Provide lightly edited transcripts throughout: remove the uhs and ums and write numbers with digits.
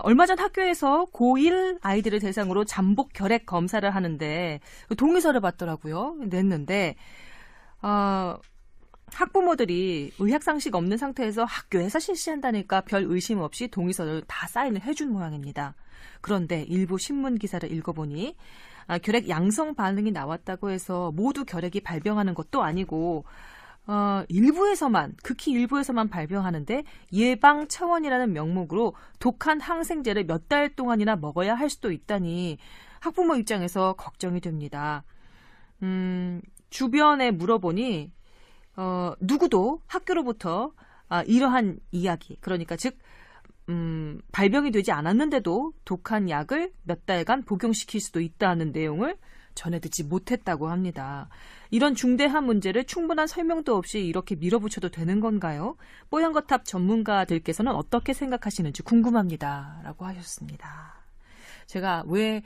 얼마 전 학교에서 고1 아이들을 대상으로 잠복 결핵 검사를 하는데 동의서를 받더라고요. 냈는데 학부모들이 의학상식 없는 상태에서 학교에서 실시한다니까 별 의심 없이 동의서를 다 사인을 해준 모양입니다. 그런데 일부 신문 기사를 읽어보니 결핵 양성 반응이 나왔다고 해서 모두 결핵이 발병하는 것도 아니고 일부에서만, 극히 일부에서만 발병하는데 예방 차원이라는 명목으로 독한 항생제를 몇 달 동안이나 먹어야 할 수도 있다니 학부모 입장에서 걱정이 됩니다. 주변에 물어보니 누구도 학교로부터 이러한 이야기, 그러니까 즉 발병이 되지 않았는데도 독한 약을 몇 달간 복용시킬 수도 있다는 내용을 전해 듣지 못했다고 합니다. 이런 중대한 문제를 충분한 설명도 없이 이렇게 밀어붙여도 되는 건가요? 뽀얀거탑 전문가들께서는 어떻게 생각하시는지 궁금합니다. 라고 하셨습니다. 제가 왜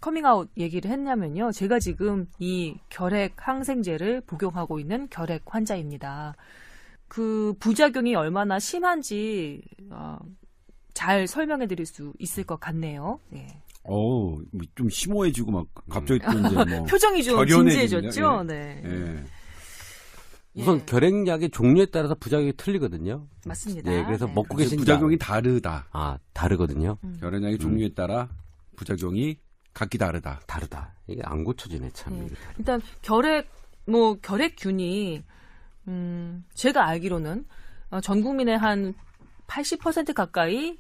커밍아웃 얘기를 했냐면요. 제가 지금 이 결핵 항생제를 복용하고 있는 결핵 환자입니다. 그 부작용이 얼마나 심한지 잘 설명해 드릴 수 있을 것 같네요. 네. 좀 심오해지고 막 갑자기 또 이제 뭐 표정이 좀 진지해졌죠. 네. 네. 우선 결핵약의 종류에 따라서 부작용이 틀리거든요. 맞습니다. 네, 그래서 네. 먹고 계신 부작용이 다르다. 다르거든요. 결핵약의 종류에 따라 부작용이 각기 다르다. 이게 안 고쳐지네 참. 네. 일단 결핵균이 제가 알기로는 전 국민의 한 80% 가까이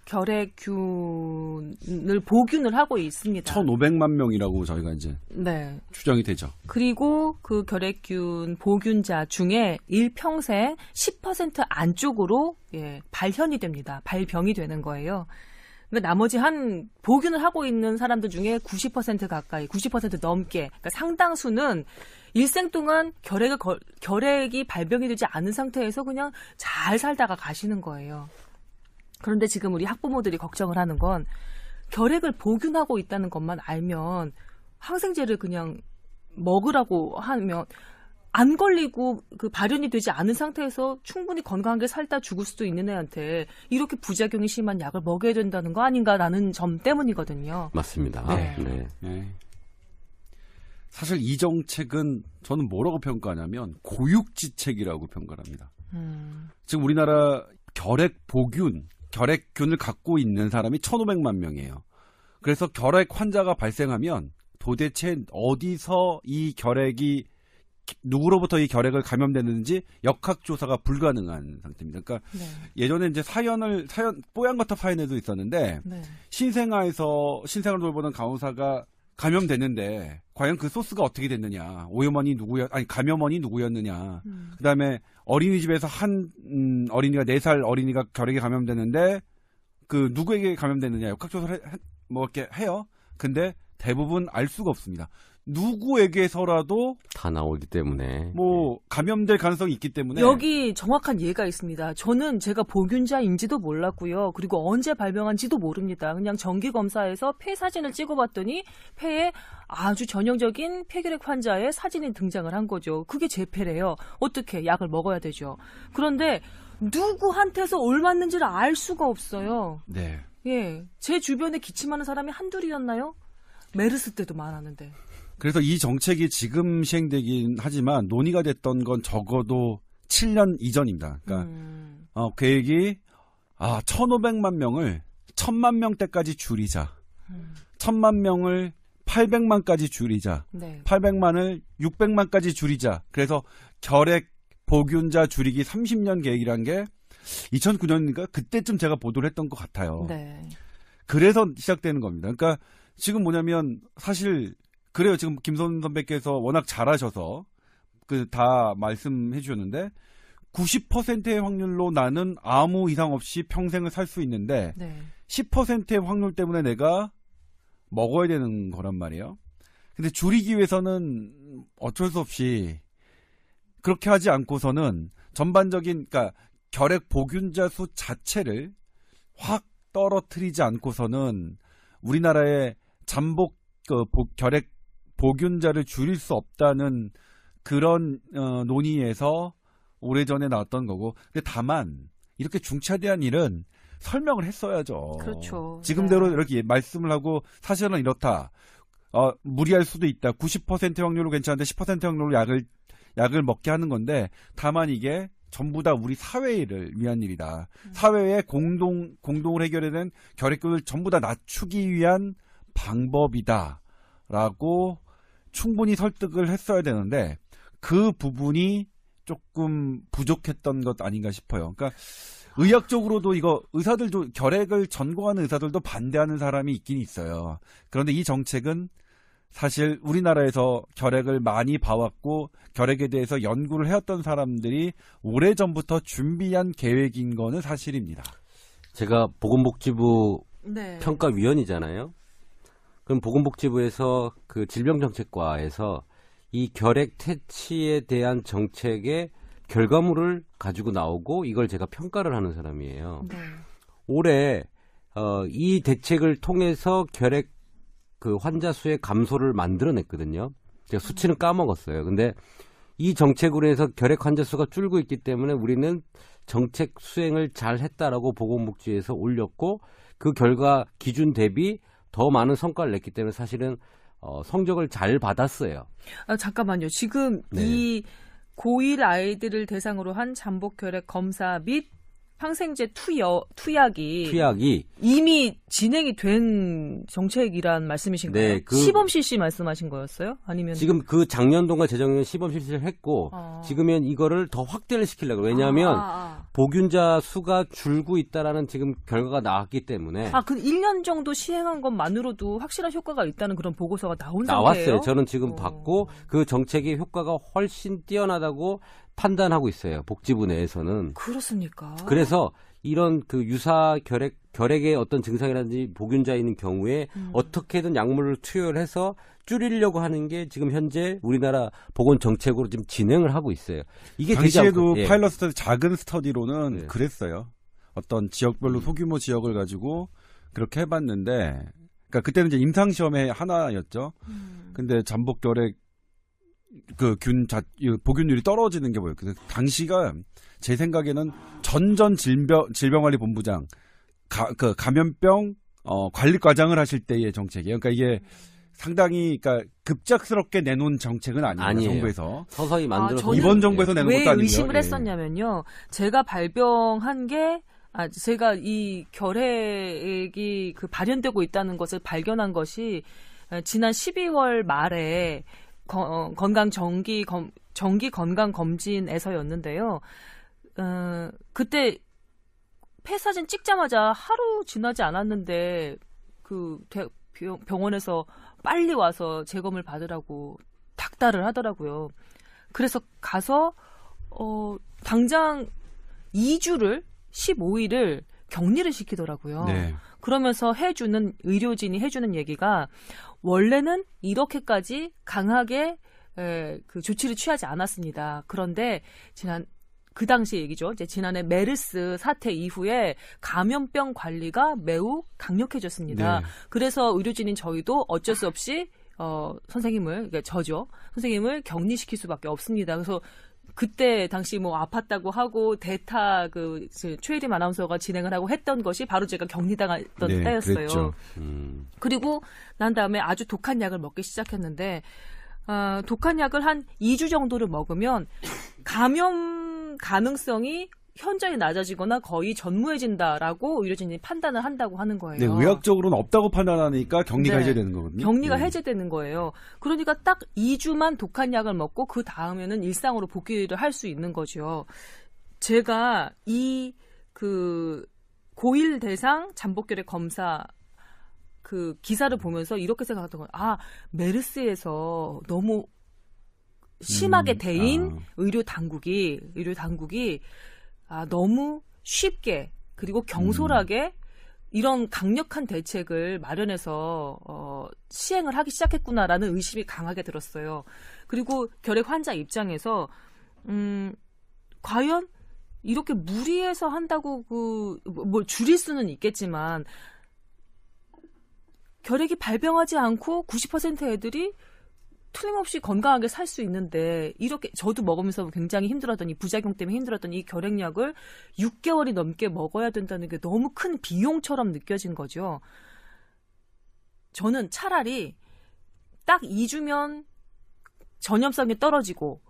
결핵균을 보균을 하고 있습니다. 1,500만 명이라고 저희가 이제 추정이 되죠. 그리고 그 결핵균 보균자 중에 일평생 10% 안쪽으로 발현이 됩니다. 발병이 되는 거예요. 그러니까 나머지 한 보균을 하고 있는 사람들 중에 90% 가까이, 90% 넘게, 그러니까 상당수는 일생 동안 결핵이 발병이 되지 않은 상태에서 그냥 잘 살다가 가시는 거예요. 그런데 지금 우리 학부모들이 걱정을 하는 건 결핵을 보균하고 있다는 것만 알면 항생제를 그냥 먹으라고 하면 안 걸리고 그 발현이 되지 않은 상태에서 충분히 건강하게 살다 죽을 수도 있는 애한테 이렇게 부작용이 심한 약을 먹여야 된다는 거 아닌가라는 점 때문이거든요. 맞습니다. 네. 사실 이 정책은 저는 뭐라고 평가하냐면 고육지책이라고 평가를 합니다. 지금 우리나라 결핵균을 갖고 있는 사람이 1,500만 명이에요. 그래서 결핵 환자가 발생하면 도대체 어디서 이 결핵이 누구로부터 이 결핵을 감염됐는지 역학조사가 불가능한 상태입니다. 그러니까 예전에 이제 뽀얀거탑 사연에도 있었는데 신생아를 돌보던 간호사가 감염됐는데 과연 그 소스가 어떻게 됐느냐, 감염원이 누구였느냐. 그다음에 어린이집에서 한 어린이가 4살 어린이가 결핵에 감염됐는데 그 누구에게 감염됐느냐 역학조사를 이렇게 해요. 근데 대부분 알 수가 없습니다. 누구에게서라도 다 나오기 때문에 감염될 가능성이 있기 때문에 여기 정확한 예가 있습니다. 저는 제가 보균자인지도 몰랐고요. 그리고 언제 발병한지도 모릅니다. 그냥 정기검사에서 폐 사진을 찍어봤더니 폐에 아주 전형적인 폐결핵 환자의 사진이 등장을 한 거죠. 그게 제 폐래요. 어떻게 약을 먹어야 되죠. 그런데 누구한테서 옮았는지를 알 수가 없어요. 네. 제 주변에 기침하는 사람이 한둘이었나요? 메르스 때도 많았는데. 그래서 이 정책이 지금 시행되긴 하지만 논의가 됐던 건 적어도 7년 이전입니다. 그러니까 계획이 1,500만 명을 1,000만 명대까지 줄이자. 1,000만 명을 800만까지 줄이자. 800만을 600만까지 줄이자. 그래서 결핵 보균자 줄이기 30년 계획이란 게 2009년이니까 그때쯤 제가 보도를 했던 것 같아요. 그래서 시작되는 겁니다. 그러니까 지금 뭐냐면 사실 그래요. 지금 김선 선배께서 워낙 잘하셔서 다 말씀해 주셨는데 90%의 확률로 나는 아무 이상 없이 평생을 살 수 있는데 10%의 확률 때문에 내가 먹어야 되는 거란 말이에요. 근데 줄이기 위해서는 어쩔 수 없이 그렇게 하지 않고서는 전반적인 그러니까 결핵 보균자 수 자체를 확 떨어뜨리지 않고서는 우리나라의 잠복 결핵 보균자를 줄일 수 없다는 그런 논의에서 오래전에 나왔던 거고. 근데 다만 이렇게 중차대한 일은 설명을 했어야죠. 그렇죠. 지금대로 네. 이렇게 말씀을 하고 사실은 이렇다. 무리할 수도 있다. 90% 확률로 괜찮은데 10% 확률로 약을 먹게 하는 건데 다만 이게 전부 다 우리 사회를 위한 일이다. 사회의 공동을 해결해야 되는 결핵균을 전부 다 낮추기 위한 방법이다라고 충분히 설득을 했어야 되는데 그 부분이 조금 부족했던 것 아닌가 싶어요. 그러니까 의학적으로도 이거 의사들도 결핵을 전공하는 의사들도 반대하는 사람이 있긴 있어요. 그런데 이 정책은 사실 우리나라에서 결핵을 많이 봐왔고 결핵에 대해서 연구를 해왔던 사람들이 오래전부터 준비한 계획인 거는 사실입니다. 제가 보건복지부 네. 평가위원이잖아요. 그럼 보건복지부에서 그 질병정책과에서 이 결핵 퇴치에 대한 정책의 결과물을 가지고 나오고 이걸 제가 평가를 하는 사람이에요. 네. 올해 이 대책을 통해서 결핵 그 환자 수의 감소를 만들어냈거든요. 제가 수치는 까먹었어요. 근데 이 정책으로 해서 결핵 환자 수가 줄고 있기 때문에 우리는 정책 수행을 잘 했다라고 보건복지부에서 올렸고 그 결과 기준 대비 더 많은 성과를 냈기 때문에 사실은 성적을 잘 받았어요. 잠깐만요. 지금 네. 이 고1 아이들을 대상으로 한 잠복결핵 검사 및 항생제 투약이 이미 진행이 된 정책이란 말씀이신가요? 네, 시범 실시 말씀하신 거였어요? 아니면 지금 그 작년도가 재작년 시범 실시를 했고 지금은 이거를 더 확대를 시키려고. 왜냐하면 보균자 수가 줄고 있다라는 지금 결과가 나왔기 때문에. 그 1년 정도 시행한 것만으로도 확실한 효과가 있다는 그런 보고서가 나온 나왔어요. 상태예요? 저는 지금 봤고 그 정책의 효과가 훨씬 뛰어나다고 판단하고 있어요. 복지부 내에서는. 그렇습니까? 그래서 이런 그 유사 결핵의 어떤 증상이라든지 보균자 있는 경우에 어떻게든 약물을 투여해서 줄이려고 하는 게 지금 현재 우리나라 보건 정책으로 지금 진행을 하고 있어요. 이게 당시에도 되지 않고, 파일럿 스터디 작은 스터디로는 네. 그랬어요. 어떤 지역별로 소규모 지역을 가지고 그렇게 해봤는데, 그러니까 그때는 이제 임상 시험의 하나였죠. 근데 잠복결핵 그 보균율이 떨어지는 게 뭐예요? 당시가 제 생각에는 질병관리본부장 감염병 관리과장을 하실 때의 정책이에요. 그러니까 이게 상당히 그러니까 급작스럽게 내놓은 정책은 아니에요. 정부에서 서서히 만들어서 이번 정부에서 내놓은 것도 왜 아니고요. 의심을 했었냐면요. 제가 발병한 게 제가 이 결핵이 발현되고 있다는 것을 발견한 것이 지난 12월 말에 건강 정기 건강 검진에서였는데요. 그때 폐 사진 찍자마자 하루 지나지 않았는데 그 병원에서 빨리 와서 재검을 받으라고 닥달을 하더라고요. 그래서 가서 당장 2주를 15일을 격리를 시키더라고요. 네. 그러면서 의료진이 해주는 얘기가 원래는 이렇게까지 강하게 그 조치를 취하지 않았습니다. 그런데 그 당시 얘기죠. 이제 지난해 메르스 사태 이후에 감염병 관리가 매우 강력해졌습니다. 네. 그래서 의료진인 저희도 어쩔 수 없이 선생님을 격리시킬 수밖에 없습니다. 그래서 그때 당시 아팠다고 하고 대타 최혜림 아나운서가 진행을 하고 했던 것이 바로 제가 격리당했던 네, 때였어요. 그랬죠. 그리고 난 다음에 아주 독한 약을 먹기 시작했는데 독한 약을 한 2주 정도를 먹으면 감염 가능성이 현저히 낮아지거나 거의 전무해진다라고 의료진이 판단을 한다고 하는 거예요. 네, 의학적으로는 없다고 판단하니까 격리가 네. 해제되는 거거든요. 격리가 해제되는 거예요. 그러니까 딱 2주만 독한 약을 먹고 그 다음에는 일상으로 복귀를 할 수 있는 거죠. 제가 고1 대상 잠복결핵 검사 그 기사를 보면서 이렇게 생각했던 거예요. 메르스에서 너무 심하게 대인 의료 당국이 너무 쉽게 그리고 경솔하게 이런 강력한 대책을 마련해서 시행을 하기 시작했구나라는 의심이 강하게 들었어요. 그리고 결핵 환자 입장에서 과연 이렇게 무리해서 한다고 뭘 줄일 수는 있겠지만 결핵이 발병하지 않고 90% 애들이 틀림없이 건강하게 살 수 있는데 이렇게 저도 먹으면서 굉장히 힘들었더니 부작용 때문에 힘들었더니 이 결핵약을 6개월이 넘게 먹어야 된다는 게 너무 큰 비용처럼 느껴진 거죠. 저는 차라리 딱 2주면 전염성이 떨어지고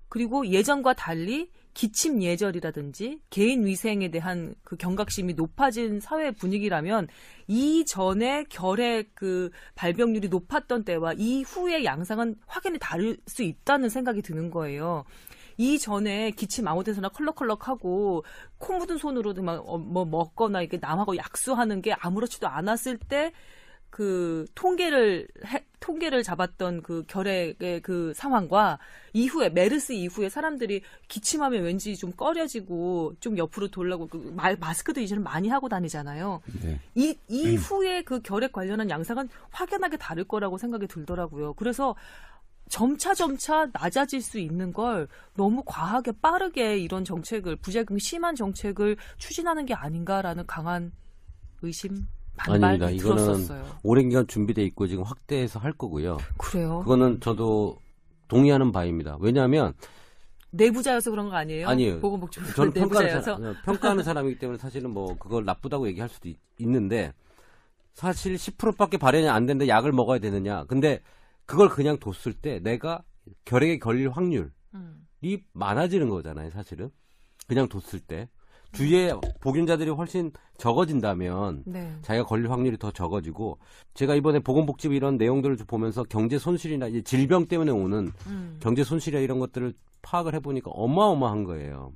그리고 예전과 달리 기침 예절이라든지 개인 위생에 대한 그 경각심이 높아진 사회 분위기라면 이전에 결핵 그 발병률이 높았던 때와 이후의 양상은 확연히 다를 수 있다는 생각이 드는 거예요. 이전에 기침 아무 데서나 컬럭컬럭하고 코 묻은 손으로 뭐 먹거나 이렇게 남하고 약수하는 게 아무렇지도 않았을 때 그 통계를 잡았던 그 결핵의 그 상황과 이후에 메르스 이후에 사람들이 기침하면 왠지 좀 꺼려지고 좀 옆으로 돌라고 그 마스크도 이제는 많이 하고 다니잖아요. 네. 이후에 그 결핵 관련한 양상은 확연하게 다를 거라고 생각이 들더라고요. 그래서 점차 낮아질 수 있는 걸 너무 과하게 빠르게 이런 정책을 부작용이 심한 정책을 추진하는 게 아닌가라는 강한 의심. 아닙니다. 이거는 들었었어요. 오랜 기간 준비돼 있고 지금 확대해서 할 거고요. 그래요? 그거는 저도 동의하는 바입니다. 왜냐하면 내부자여서 그런 거 아니에요? 아니에요. 보건복지부 저는 내부자여서 평가하는 사람이기 때문에 사실은 뭐 그걸 나쁘다고 얘기할 수도 있는데 사실 10%밖에 발현이 안 되는데 약을 먹어야 되느냐. 근데 그걸 그냥 뒀을 때 내가 결핵에 걸릴 확률이 많아지는 거잖아요. 사실은 그냥 뒀을 때. 주위에 보균자들이 훨씬 적어진다면 네. 자기가 걸릴 확률이 더 적어지고 제가 이번에 보건복지부 이런 내용들을 좀 보면서 경제 손실이나 이제 질병 때문에 오는 경제 손실이나 이런 것들을 파악을 해보니까 어마어마한 거예요.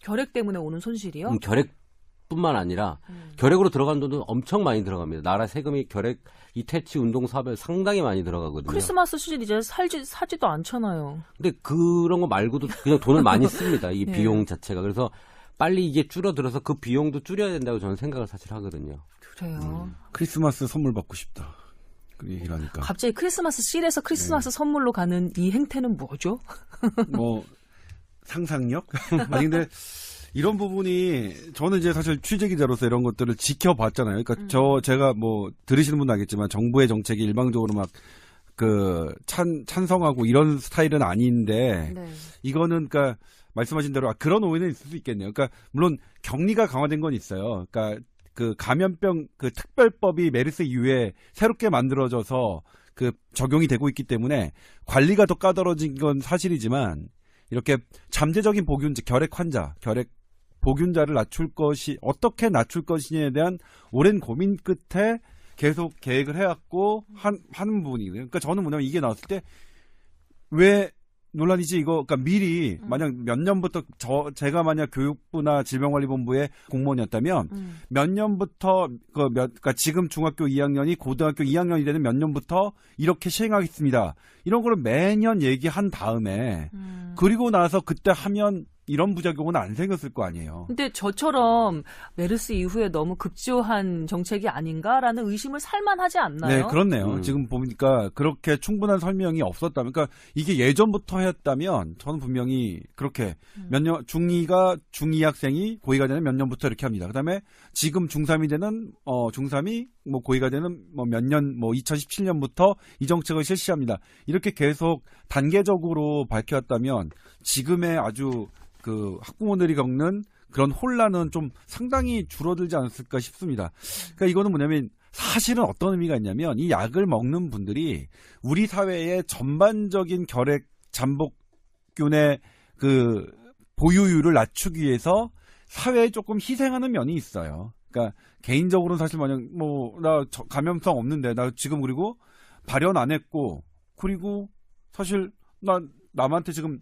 결핵 때문에 오는 손실이요? 결핵뿐만 아니라 결핵으로 들어간 돈도 엄청 많이 들어갑니다. 나라 세금이 결핵 이 퇴치 운동 사업에 상당히 많이 들어가거든요. 크리스마스 시즌 이제 사지도 않잖아요. 근데 그런 거 말고도 그냥 돈을 많이 씁니다. 이 네. 비용 자체가. 그래서 빨리 이게 줄어들어서 그 비용도 줄여야 된다고 저는 생각을 사실 하거든요. 그래요. 크리스마스 선물 받고 싶다. 그 얘기를 하니까. 갑자기 크리스마스 실에서 크리스마스 선물로 가는 이 행태는 뭐죠? 뭐 상상력? 아니 근데 이런 부분이 저는 이제 사실 취재 기자로서 이런 것들을 지켜봤잖아요. 그러니까 제가 뭐 들으시는 분도 알겠지만 정부의 정책이 일방적으로 막 그 찬성하고 이런 스타일은 아닌데 네. 이거는 그러니까 말씀하신 대로 그런 오해는 있을 수 있겠네요. 그러니까 물론 격리가 강화된 건 있어요. 그러니까 그 감염병 그 특별법이 메르스 이후에 새롭게 만들어져서 그 적용이 되고 있기 때문에 관리가 더 까다로워진 건 사실이지만 이렇게 잠재적인 보균자, 결핵 보균자를 어떻게 낮출 것이냐에 대한 오랜 고민 끝에 계속 계획을 해왔고 하는 부분이거든요. 그러니까 저는 뭐냐면 이게 나왔을 때 왜 논란이지 이거 그러니까 미리 만약 몇 년부터 제가 만약 교육부나 질병관리본부의 공무원이었다면 몇 년부터 그러니까 지금 중학교 2학년이 고등학교 2학년이 되는 몇 년부터 이렇게 시행하겠습니다. 이런 거를 매년 얘기한 다음에 그리고 나서 그때 하면 이런 부작용은 안 생겼을 거 아니에요. 근데 저처럼 메르스 이후에 너무 급조한 정책이 아닌가라는 의심을 살만하지 않나요? 네, 그렇네요. 지금 보니까 그렇게 충분한 설명이 없었다면, 그러니까 이게 예전부터 했다면 저는 분명히 그렇게 몇 년 중2 학생이 고2가 되는 몇 년부터 이렇게 합니다. 그다음에 지금 중3이 되는 중3이 뭐 고2가 되는 뭐 몇 년 뭐 2017년부터 이 정책을 실시합니다. 이렇게 계속 단계적으로 밝혀왔다면 지금의 아주 그 학부모들이 겪는 그런 혼란은 좀 상당히 줄어들지 않았을까 싶습니다. 그러니까 이거는 뭐냐면 사실은 어떤 의미가 있냐면 이 약을 먹는 분들이 우리 사회의 전반적인 결핵 잠복균의 그 보유율을 낮추기 위해서 사회에 조금 희생하는 면이 있어요. 그러니까 개인적으로는 사실 만약 뭐 나 감염성 없는데 나 지금 그리고 발현 안 했고 그리고 사실 나 남한테 지금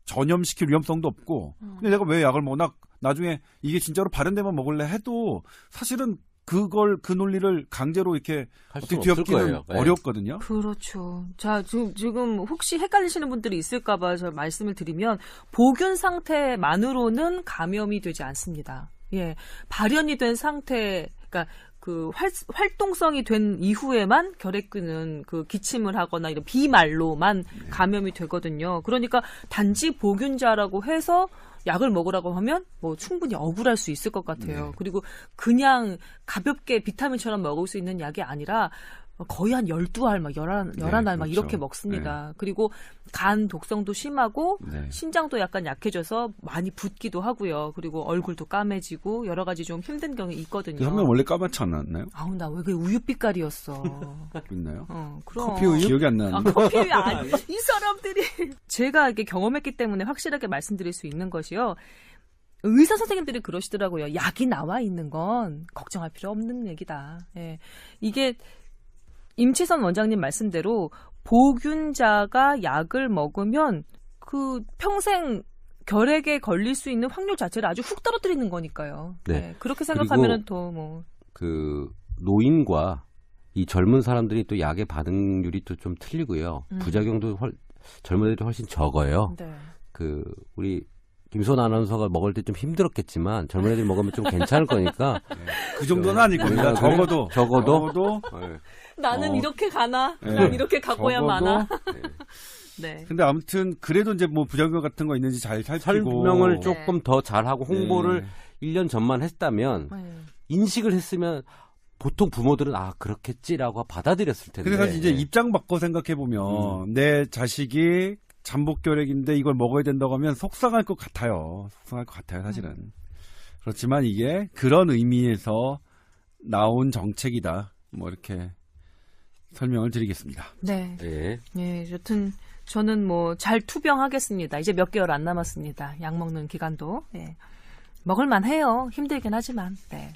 전염시킬 위험성도 없고 근데 내가 왜 약을 먹나 나중에 이게 진짜로 발현되면 먹을래 해도 사실은 그 논리를 강제로 이렇게 어떻게 뒤엎기는 어렵거든요. 그렇죠. 자, 지금 혹시 헷갈리시는 분들이 있을까봐 저 말씀을 드리면 보균 상태만으로는 감염이 되지 않습니다. 예, 발현이 된 상태, 그러니까 그 활동성이 된 이후에만 결핵균은 그 기침을 하거나 이런 비말로만 감염이 되거든요. 그러니까 단지 보균자라고 해서 약을 먹으라고 하면 뭐 충분히 억울할 수 있을 것 같아요. 그리고 그냥 가볍게 비타민처럼 먹을 수 있는 약이 아니라 거의 한 12알, 막 11알 막 그렇죠. 이렇게 먹습니다. 그리고 간 독성도 심하고 네. 신장도 약간 약해져서 많이 붓기도 하고요. 그리고 얼굴도 까매지고 여러 가지 좀 힘든 경우 있거든요. 그 선배 원래 까맣지 않았나요? 아우, 나 왜 그 우유빛깔이었어. 있나요? 그럼. 커피 우유? 기억이 안 나는데. 커피 우유 아니. 이 사람들이 제가 이렇게 경험했기 때문에 확실하게 말씀드릴 수 있는 것이요. 의사 선생님들이 그러시더라고요. 약이 나와 있는 건 걱정할 필요 없는 얘기다. 예. 이게 임치선 원장님 말씀대로 보균자가 약을 먹으면 그 평생 결핵에 걸릴 수 있는 확률 자체를 아주 훅 떨어뜨리는 거니까요. 네. 예. 그렇게 생각하면은 그리고 더 뭐. 그 노인과 이 젊은 사람들이 또 약의 반응률이 또 좀 틀리고요. 부작용도 젊은 애들이 훨씬 적어요. 네. 그 우리 김소연 아나운서가 먹을 때 좀 힘들었겠지만 젊은 애들이 먹으면 좀 괜찮을 거니까 그 정도는 아닐 겁니다. 적어도. 네. 나는 이렇게 가나? 네. 난 이렇게 갖고야 적어도. 마나? 네. 근데 아무튼 그래도 이제 뭐 부작용 같은 거 있는지 잘 살피고 설명을 조금 더 잘하고 홍보를 네. 1년 전만 했다면 네. 인식을 했으면 보통 부모들은 그렇겠지라고 받아들였을 텐데. 그래서 이제 입장 바꿔 생각해 보면 내 자식이 잠복결핵인데 이걸 먹어야 된다고 하면 속상할 것 같아요. 속상할 것 같아요, 사실은. 그렇지만 이게 그런 의미에서 나온 정책이다. 뭐 이렇게 설명을 드리겠습니다. 네. 예. 네, 여튼 저는 뭐 잘 투병하겠습니다. 이제 몇 개월 안 남았습니다. 약 먹는 기간도. 네. 먹을만 해요. 힘들긴 하지만. 네.